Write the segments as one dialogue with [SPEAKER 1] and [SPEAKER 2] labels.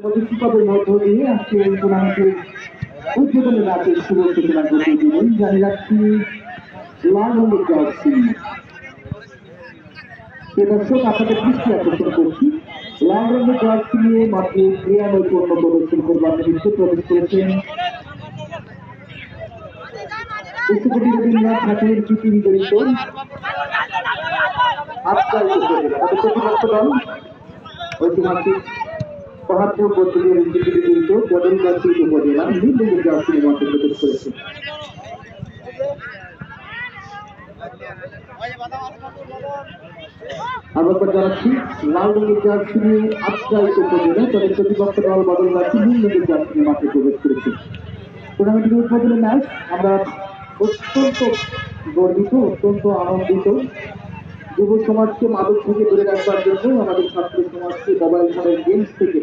[SPEAKER 1] প্রতিষ্ঠাপের মধ্য দিয়ে আজকে এই টুর্নামেন্টের উদ্বোধনী ম্যাচের শুভ সূচনা করতে দিলেন। জানিয়ে রাখছি লাল রঙের জার্সি দর্শক আপনাদের দৃষ্টি আকর্ষণ করছি, লাল রঙের জার্সি নিয়ে মাঠে ক্রিয়ানৈপুণ্য প্রদর্শন করবার নিমিত্তে প্রবেশ করেছেন বিশ্বকবি রবীন্দ্রনাথ ঠাকুরের স্মৃতি বিজড়িত আফগান প্রতিপক্ষ দল ঐতিহাসিক পাহাড়পুর পদ্ধতির স্মৃতি বিজড়িত বদলগাছি উপজেলা নীল রঙের জার্সি নিয়ে মাঠে প্রবেশ করেছে। আবার জানাচ্ছি লাল রঙের জার্সি নিয়ে আফগান উপজেলা তাদের প্রতিপক্ষ দল বদলগাছি নীল রঙের জার্সি নিয়ে মাঠে প্রবেশ করেছে। টুর্নামেন্টের উদ্বোধনী ম্যাচ আমরা অত্যন্ত গর্বিত, অত্যন্ত আনন্দিত। যুব সমাজকে মাদক থেকে দূরে রাখবার জন্য, আমাদের ছাত্র সমাজকে মোবাইল ফোনের গেমস থেকে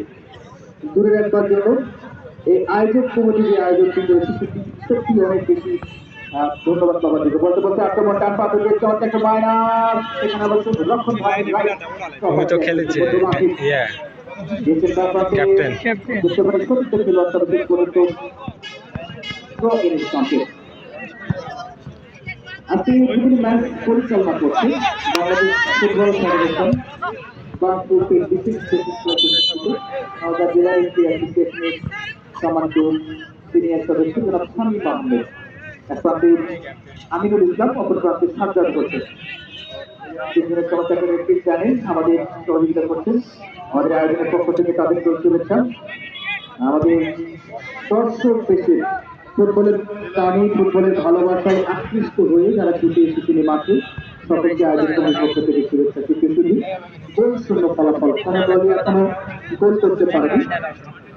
[SPEAKER 1] দূরে রাখবার জন্য এই আয়োজক কমিটি যে আয়োজনটি করেছে সেটি সত্যি অনেক বেশি ধন্যবাদ সবাইকে। বলতে বলতে আক্রমণ ডান পাতে একটা মাইনাস, সেখানে আবার রক্ষণ খেলেছে আজকে ম্যাচ পরিচালনা করছে বাংলাদেশ ফুটবল ফেডারেশন বাংলাদেশের বিশেষ জেলা অ্যাসোসিয়েশনের সম্মানিত সিনিয়র সদস্য জনাব শামীম আহমেদ, এক প্রান্তে আমিনুল ইসলাম, অপর প্রান্তে সাজ্জাদ হোসেন। তিনজনের সমস্যাকে নেতৃত্ব জানেন, আমাদের সহযোগিতা করছেন। আমাদের আয়োজনের পক্ষ থেকে তাদের শুভেচ্ছা। আমাদের দর্শক দেশে ফুটবলের টানে, ফুটবলের ভালোবাসায় আকৃষ্ট হয়ে যারা ছুটে এসেছিলেন মাঠে, সকলকে আয়োজন কমিটির পক্ষ থেকে শুভেচ্ছা। কিন্তু শুধু গোল শূন্য ফলাফল, কোনো দলই এখনো গোল করতে পারেনি।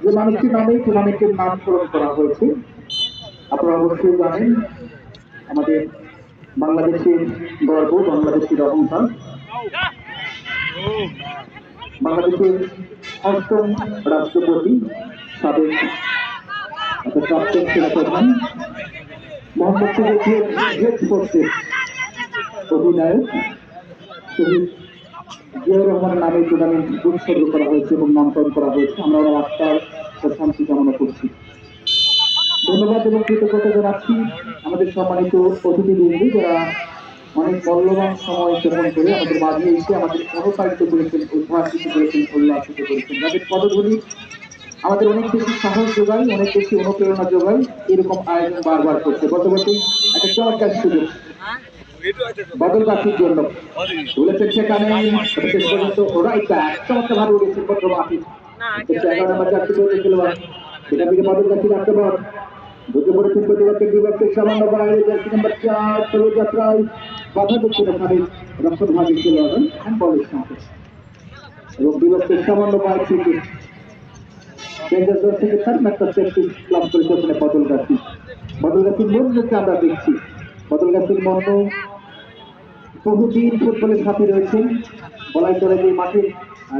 [SPEAKER 1] যে মানুষটির নামে টুর্নামেন্টের নামকরণ করা হয়েছে আপনারা অবশ্যই জানেন, আমাদের বাংলাদেশের গর্ব, বাংলাদেশের অহংকার, বাংলাদেশের অষ্টম রাষ্ট্রপতি, সাবেক প্রাক্তন সেনাপ্রধান মোহাম্মদ ফোর্সের অধিনায়ক শহীদ জিয়াউর রহমান নামে টুর্নামেন্ট উৎসর্গ করা হয়েছে এবং নামকরণ করা হয়েছে। আমরা ওনার আত্মার শান্তি কামনা করছি। ধন্যবাদ এবং কৃতজ্ঞতা জানাচ্ছি আমাদের সম্মানিত অতিথিবৃন্দ, যারা অনেক মূল্যবান সময় গ্রহণ করে আমাদের মাঝে এসে আমাদের অনুপ্রাণিত করেছেন, উদ্ভাসিত করেছেন, উল্লাসিত করেছেন, যাদের পদগুলি আমাদের অনেক বেশি সাহস যোগায়, অনেক বেশি অনুপ্রেরণা যোগায় এরকম আয়োজন বারবার করছে। গতবছর একটা চমৎকার সুযোগ বদলগাছির জন্য বলেছেন, সেখানে শেষ পর্যন্ত ওরাই চমৎকার ভাবে উঠেছে বদলগাছি 11 নম্বর জার্সি পরে খেলোয়াড়, সেখান থেকে বদলগাছির আক্রমণ ঢুকে পড়েছেন প্রতিপক্ষের বিপক্ষের সামান্য বাইরে জার্সি নম্বর 4 চলে যাত্রায় বাধা দিচ্ছেন এখানে রক্ষণ ভাগের খেলোয়াড় হ্যান্ডবলের সাথে, এবং বিপক্ষের সামান্য বাইরে থেকে থেকে ক্লাব করেছে ওখানে বদলগাছি। বদলগাছির মনকে আমরা দেখছি, বদলগাছির মন বহুদিন ফুটবলের সাথে রয়েছেন, বলাই চলে যে মাঠের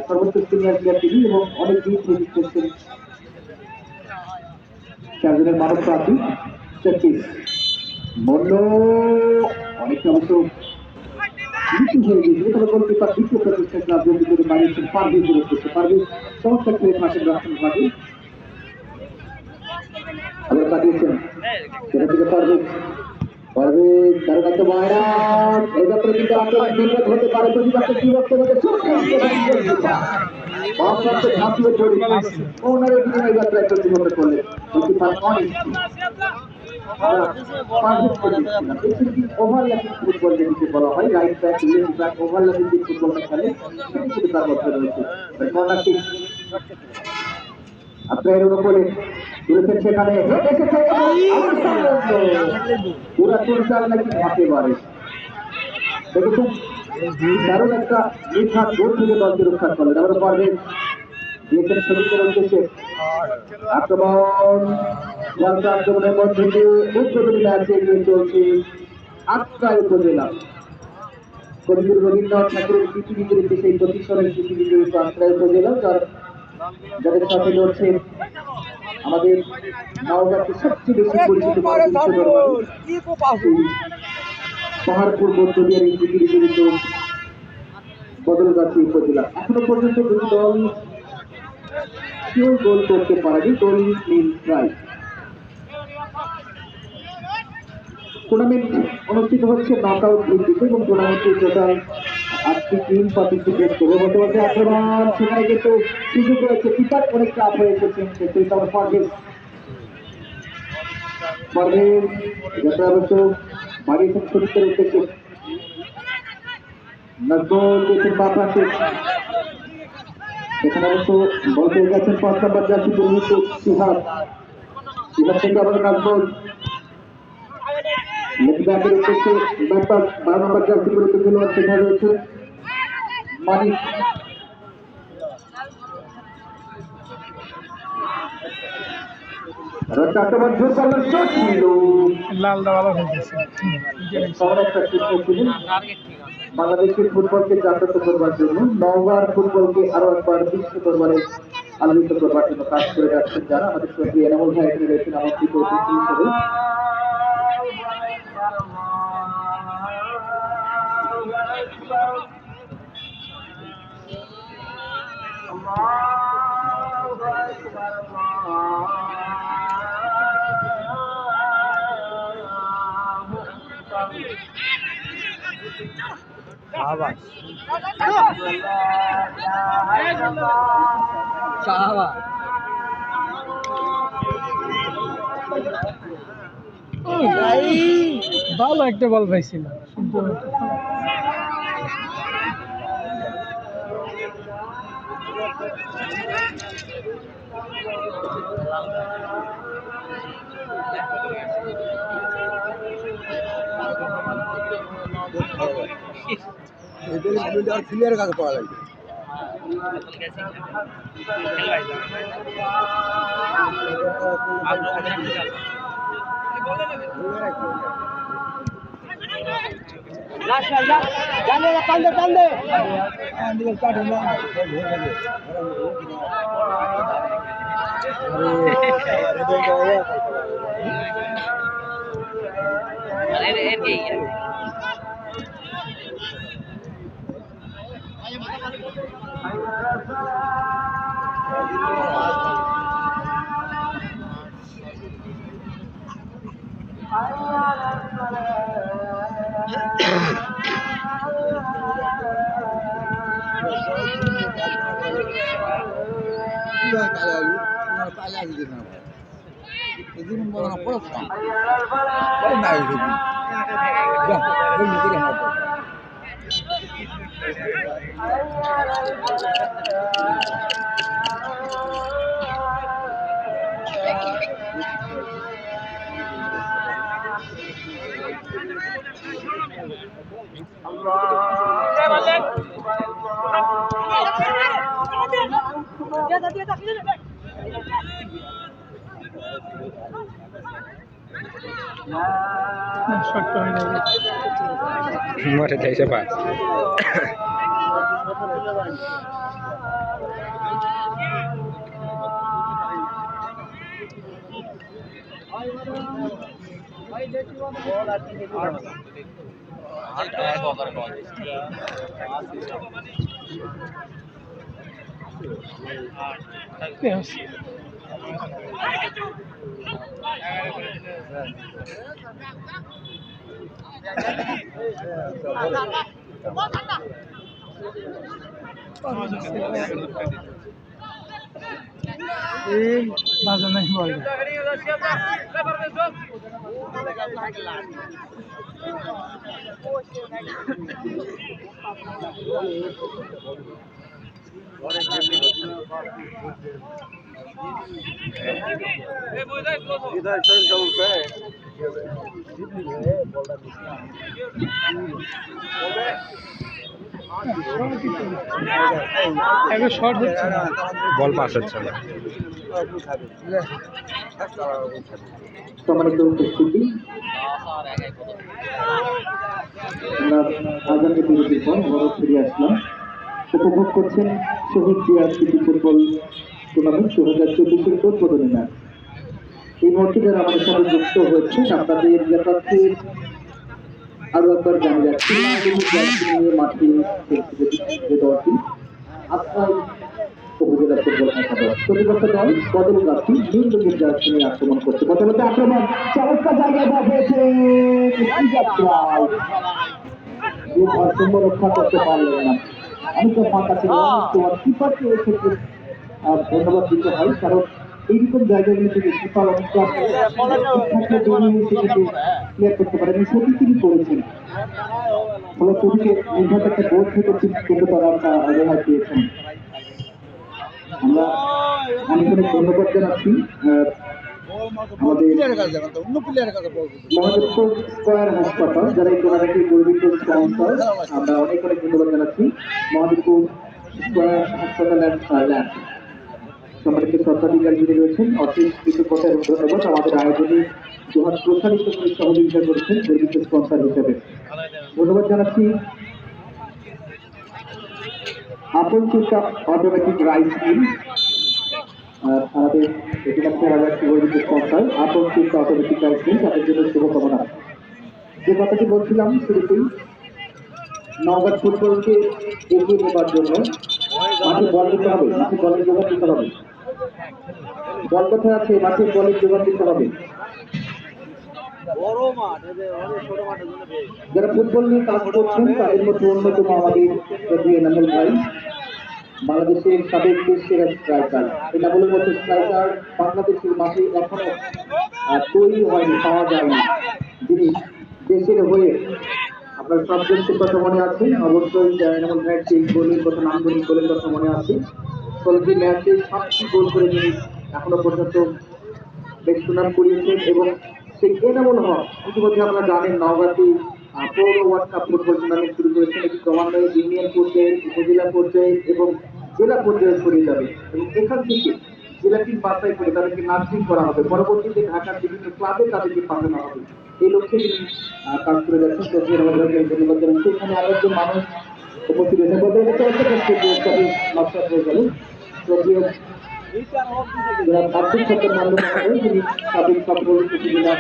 [SPEAKER 1] সর্বোচ্চ সিনিয়র প্লেয়ার তিনি, এবং অনেক দিন প্রযুক্ত করছেন চারজনের মানব প্রার্থী মন্য অনেকটা অবশ্য নিচু হয়ে গিয়েছিল, তবে গোলকিপার দ্বিতীয় প্রচেষ্টা ক্লাব জলদি করে বাড়িয়েছেন পারভেজ দূর করতে পারভেজ চমৎকার খেলে মাঠের রক্ষণ ভাগে আবার কাটিয়েছেন, সেটা থেকে পারভেজ তার কাছে ময়রান এই ব্যাপারে কিন্তু আক্রমণ বিপদ হতে পারে, প্রতিপক্ষের বিভক্ত হতে ঝাঁপিয়ে পড়ি ওনারের বিনিময় যাত্রায় প্রতিপক্ষ করলেন গোলকিপার অনেক ওভারল্যাপিং ফুটবল যেটিকে বলা হয়, right back left back overlapping যে ফুটবলটা খেলে সেটি কিন্তু তার মধ্যে রয়েছে। আপনার উপরে তুলেছেন, সেখানে পুরা চোরচাল নাকি ঝাঁপে মারে, দেখেছেন দারুণ একটা মিঠা গোল থেকে দলকে রক্ষা করলেন। আমরা পারবে দিয়েছেন শ্রমিকের উদ্দেশ্যে আক্রমণ, আক্রমণের মধ্যে দিয়ে উদ্বোধনী ম্যাচে এগিয়ে চলছে আটকাই উপজেলা। কবি রবীন্দ্রনাথ ঠাকুরের স্মৃতি বিজড়িত সেই প্রতিষ্ঠানের স্মৃতি বিজড়িত আটকাই উপজেলা, যাদের সাথে লড়ছে আমাদের নওগাঁকে সবচেয়ে বেশি পরিচিত পাহাড়পুর পদ্ধতির এই স্মৃতি বিজড়িত বদলগাছি উপজেলা। এখনো পর্যন্ত দুটি দল কেউ গোল করতে পারেনি, গোল নীল ট্রাই। টুর্নামেন্ট অনুষ্ঠিত হচ্ছে নকআউট ভিত্তিতে এবং টুর্নামেন্টের টোটাল 8টি টিম পার্টিসিপেট করবে। বর্তমানে আক্রমণ, সেখানে কিন্তু সুযোগ রয়েছে, কিপার অনেক চাপ হয়ে এসেছেন, যাতে অবশ্য বাড়িয়েছেন সুযোগের উদ্দেশ্যে। নাজমুল দিয়েছেন বাঁ পাশে, সেখানে অবশ্য বল পেয়ে গেছেন 5 নম্বর জার্সি পরিহিত সিহাব। সিহাব থেকে আবার নাজমুল লেফট ব্যাকের উদ্দেশ্যে, ব্যাক পাস 12 নম্বর জার্সি পরিহিত খেলোয়াড় সেখানে রয়েছে মানিক। বাংলাদেশের ফুটবলকে জাগ্রত করবার জন্য, নওগাঁর ফুটবলকে আরো একবার বিশ্ব দরবারে আলোচিত করবার জন্য কাজ করে যাচ্ছেন যারা, আমাদের সঙ্গে এনামুল ভাই এখানে রয়েছেন আমন্ত্রিত অতিথি হিসেবে।
[SPEAKER 2] ভালো একটা বল পাইছিল,
[SPEAKER 3] ক্লিয়ার কাজ পাওয়া লাগবে।
[SPEAKER 2] মাঠে যাইছে পাস বাজে নাই বল শর্ট হচ্ছে না, বল পাস হচ্ছে না।
[SPEAKER 1] সম্মানিত উপস্থিতি, আগামী বিরতির পর আবারও ফিরে আসলাম। উপভোগ করছেন শহীদ জিয়া সিটি ফুটবল টুর্নামেন্ট 2024-এর উদ্বোধনী ম্যাচ। এই মুহূর্তে যারা আমাদের সাথে যুক্ত হচ্ছেন, আপনাদের যাতায়াতের আরো একবার জানিয়ে যাচ্ছি, মাঠে যে দলটি আপনার উপজেলা ফুটবল একাদশ। প্রতিপক্ষ দল বদলগাছি নীল রঙের জার্সি নিয়ে আক্রমণ করছে। প্রথমত আক্রমণ চমৎকার জায়গায় বল পেয়েছে যে ভারসাম্য রক্ষা করতে পারলেন না। অনেকটা ফাঁকা ছিল, তোমার কিপারকে এক্ষেত্রে ধন্যবাদ দিতে হয়, কারণ এইরকম জায়গাগুলো থেকে কিপার অনেকটা ক্লিয়ার করতে পারে এবং সেটি তিনি করেছেন। ফলে ছবিকে নির্ঘাত একটা গোল থেকে কিন্তু তারা রেহাই পেয়েছেন। আমরা অনেক অনেক ধন্যবাদ জানাচ্ছি আমাদের মহাদেবপুর স্কয়ার হাসপাতাল যারা এই টুর্নামেন্টের গর্বিত স্পন্সর। আমরা অনেক অনেক ধন্যবাদ জানাচ্ছি মহাদেবপুর স্কয়ার হাসপাতাল অ্যান্ড ল্যাব সম্মানিত স্বত্বাধিকারী যিনি রয়েছেন অশেষ কৃতজ্ঞতা এবং ধন্যবাদ আমাদের আয়োজনে দুহাত প্রসারিত করে সহযোগিতা করেছেন গর্বিত স্পন্সর হিসেবে। ধন্যবাদ জানাচ্ছি আপন চিন্তা অটোমেটিক রাইস মিল, আমাদের গর্বিত স্পন্সর আপন চিন্তা অটোমেটিক রাইস মিল, তাদের জন্য শুভকামনা। যে কথাটি বলছিলাম শুরুতেই, নওগাঁ ফুটবলকে এগিয়ে নেবার জন্য মাঠে বল দিতে হবে, মাঠে বলের যোগান দিতে হবে। বল কোথায় আছে? মাঠে বলের যোগান দিতে হবে। যারা ফুটবল নিয়ে কাজ করছেন তাদের মধ্যে অন্যতম আমাদের এনামুল ভাই, বাংলাদেশের সাবেক দেশের স্ট্রাইকার। এনামুলের মতো স্ট্রাইকার বাংলাদেশের মাঠে এখনো তৈরি হয়নি, পাওয়া যায়নি, যিনি দেশের হয়ে আপনার সব দেশের কথা মনে আছে অবশ্যই। এনামুল ভাইয়ের সেই গোলের কথা, নামগুলি গোলের কথা মনে আছে। 16টি ম্যাচে 7টি গোল করে যিনি এখনো পর্যন্ত বেশ সুনাম কুড়িয়েছেন এবং সেই এনামুল হক ইতিমধ্যে আপনারা জানেন নওগাঁতে পৌর ওয়ার্ল্ড কাপ ফুটবল টুর্নামেন্ট শুরু করেছেন। এটি ক্রমান্বয়ে ইউনিয়ন পর্যায়ে, উপজেলা পর্যায়ে এবং জেলা পর্যায়ে ছড়িয়ে যাবে এবং এখান থেকে জেলা টিম বাছাই করে তাদেরকে নার্সিং করা হবে, পরবর্তীতে ঢাকার বিভিন্ন ক্লাবে তাদেরকে পাঠানো হবে। এই লক্ষ্যে তিনি কাজ করে যাচ্ছেন। ধন্যবাদ জানাচ্ছি। এখানে আরো একজন মানুষ উপস্থিত হয়েছে, নষ্ট হয়ে গেল আর্থিক সরকার মানব মহোদয়, যিনি সাবেক সফল উপজেলা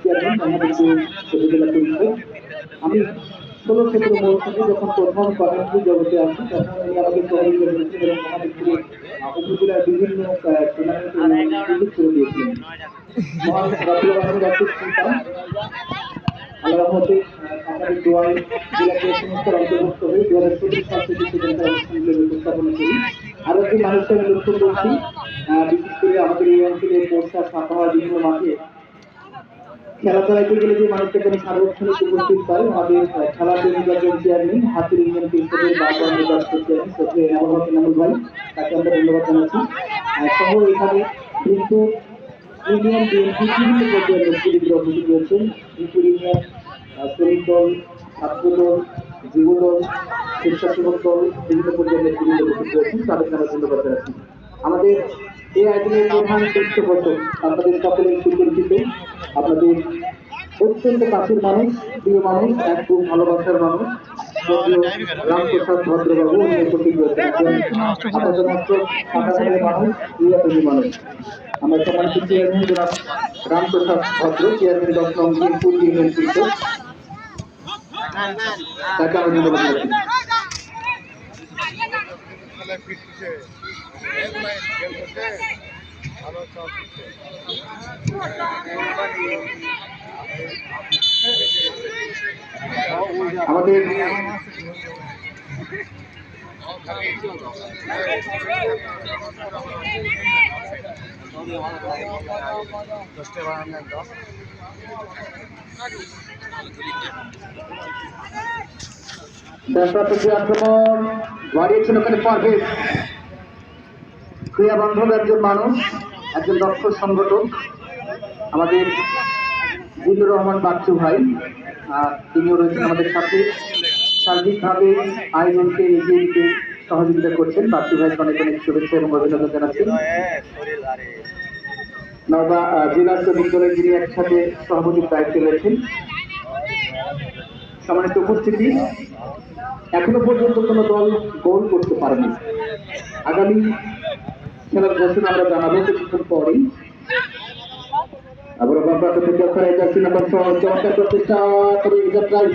[SPEAKER 1] চেয়ারম্যান মহাদেবপুর উপজেলা পরিষদ। আমি 16-17 মৌসুমে যখন প্রথম কর্মসূচি জগতে আসি তখন উনি আমাকে সহযোগিতা করেছেন এবং মহাদেবপুরের উপজেলার বিভিন্ন টুর্নামেন্টে সুযোগ করে দিয়েছিলেন। মহান রাতুল রহমানের রাজ্যের সন্তান আল্লাহ রহমতে আপনাদের দোয়ায় জেলাকে সংস্থার অন্তর্ভুক্ত হয়ে 2017 সাল থেকে সেখানকার অনুষ্ঠানগুলো উপস্থাপনা করি। আরো একটি মানুষকে আমি লক্ষ্য করছি, বিশেষ করে আমাদের এই অঞ্চলে পোস্টা সাপাহার বিভিন্ন মাঠে খেলা চালাইতে গেলে যে মানুষটাকে আমি সার্বক্ষণিক উপস্থিত পাই, আমাদের খেলা প্রেমিকার চেয়ারম্যান হাতির ইউনিয়ন পরিষদের বারবার চেয়ারম্যান শ্রদ্ধেয় এনামুল ভাই, তাকে আমরা ধন্যবাদ জানাচ্ছি। সহ এখানে কিন্তু ইউনিয়ন বিএনপি বিভিন্ন পর্যায়ে নেতৃবৃন্দ উপস্থিত রয়েছেন। ইউনিয়ন শ্রমিক দল, ছাত্র দল, যুব দল, স্বেচ্ছাসেবক দল, বিভিন্ন পর্যায়ে নেতৃবৃন্দ উপস্থিত রয়েছেন, তাদেরকে আমরা ধন্যবাদ জানাচ্ছি। আমাদের এই আয়োজনের প্রধান পৃষ্ঠপোষক আপনাদের সকলের সুপরিচিত, আপনাদের অত্যন্ত কাছের মানুষ, প্রিয় মানুষ, এক খুব ভালোবাসার মানুষ রামপ্রসাদ ভদ্রবাবু, উনি উপস্থিত রয়েছেন। আপনাদের মাত্র কাটাখালের মানুষ, প্রিয়প্রেমী মানুষ। আমরা সম্মানিত চেয়ারম্যান জনাব রামপ্রসাদ ভদ্র, চেয়ারম্যান ডক্টর অঙ্কিনপুর ইউনিয়ন পরিষদ, তাকে আমরা ধন্যবাদ জানাচ্ছি। আমাদের আক্রমণ বাড়িয়েছেন ওখানে পারভেজ, ক্রিয়া বান্ধব একজন মানুষ, একজন দক্ষ সংগঠক আমাদের জিল্লুর রহমান বাচ্চু ভাই, তিনিও রয়েছেন আমাদের সাথে, সার্বিকভাবে আয়োজনকে এগিয়ে দিতে সহযোগিতা করছেন। বাচ্চু ভাইকে অনেক অনেক শুভেচ্ছা এবং অভিনন্দন জানাচ্ছেন। নওগাঁ জেলা শ্রমিক দলের যিনি একসাথে সভাপতির দায়িত্বে রয়েছেন। সম্মানিত উপস্থিতি, এখনো পর্যন্ত কোনো দল গোল করতে পারেনি। আগামী খেলার ঘোষণা আমরা জানাবো কিছুক্ষণ পরেই। আবার চমৎকার প্রচেষ্টা করে যাত্রায়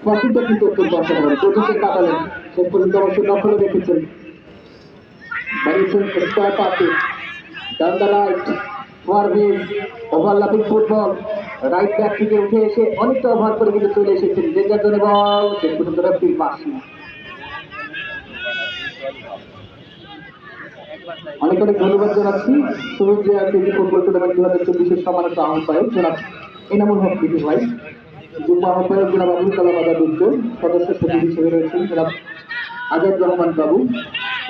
[SPEAKER 1] ফাঁসিটা কিন্তু অত্যন্ত অসাধারণ। প্রথমে কাটালেন, শেষ পর্যন্ত অবশ্য দখলে রেখেছেন। বাড়িয়েছেন স্কোয়ার পাসে done the right forward overlapping football right back থেকে উঠে এসে অনেকটা ওভার করে কিন্তু চলে এসেছেন ডেঞ্জার জোনে বল শেষ পর্যন্ত রেফারির পাশে। অনেক অনেক ধন্যবাদ জানাচ্ছি সুমিত যে আন্তর্জাতিক ফুটবল টুর্নামেন্ট 2024 সম্মানিত আহ্বায়ক জনাব এনামুল হক বিপি ভাই, যুগ্ম আহ্বায়ক জনাব আবুল কালাম আজাদ উজ্জ্বল, সদস্য সচিব হিসেবে রয়েছেন জনাব আজাদ রহমান বাবু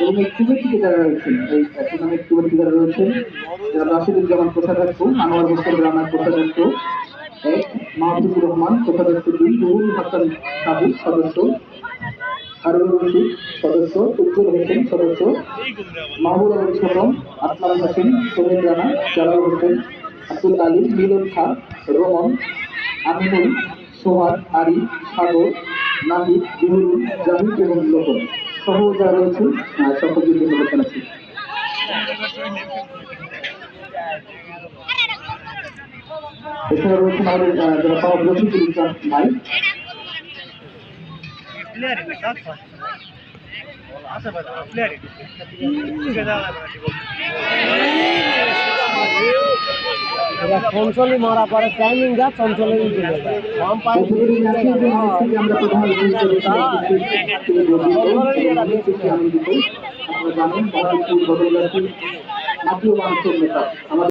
[SPEAKER 1] এবং এই কমিটি থেকে যারা রয়েছেন এই টুর্নামেন্ট কমিটি যারা রয়েছেন জনাব রাশিদুজ্জামান কোষাধ্যক্ষ, আনোয়ার হোসেন রানার কোষাধ্যক্ষ 1, মাহফুজুর রহমান কোষাধ্যক্ষ 2, নুরুল হাসান সাবু সদস্য, হারুনুর রশিদ সদস্য, উজ্জ্বল হোসেন সদস্য, মাহবুব আলম সোনম, আসলাম হোসেন, সোহেল রানা, জালাল হোসেন, আব্দুল আলী, মিলন খান, রোমন, আমিনুল, সোহান, আরি, সাগর, নাহিদ, বিহুল, জাহিদ এবং লোকন সহ যারা রয়েছেন সকলকে ধন্যবাদ জানাচ্ছি। এছাড়া রয়েছেন আমাদের যারা পাওয়া রফিকুল ইসলাম ভাই,
[SPEAKER 2] চঞ্চলি মারা পরে টাইমিং যা চঞ্চলে
[SPEAKER 1] আমরা প্রধান আপনারা জানেন জাতীয় মানুষের নেতা আমাদের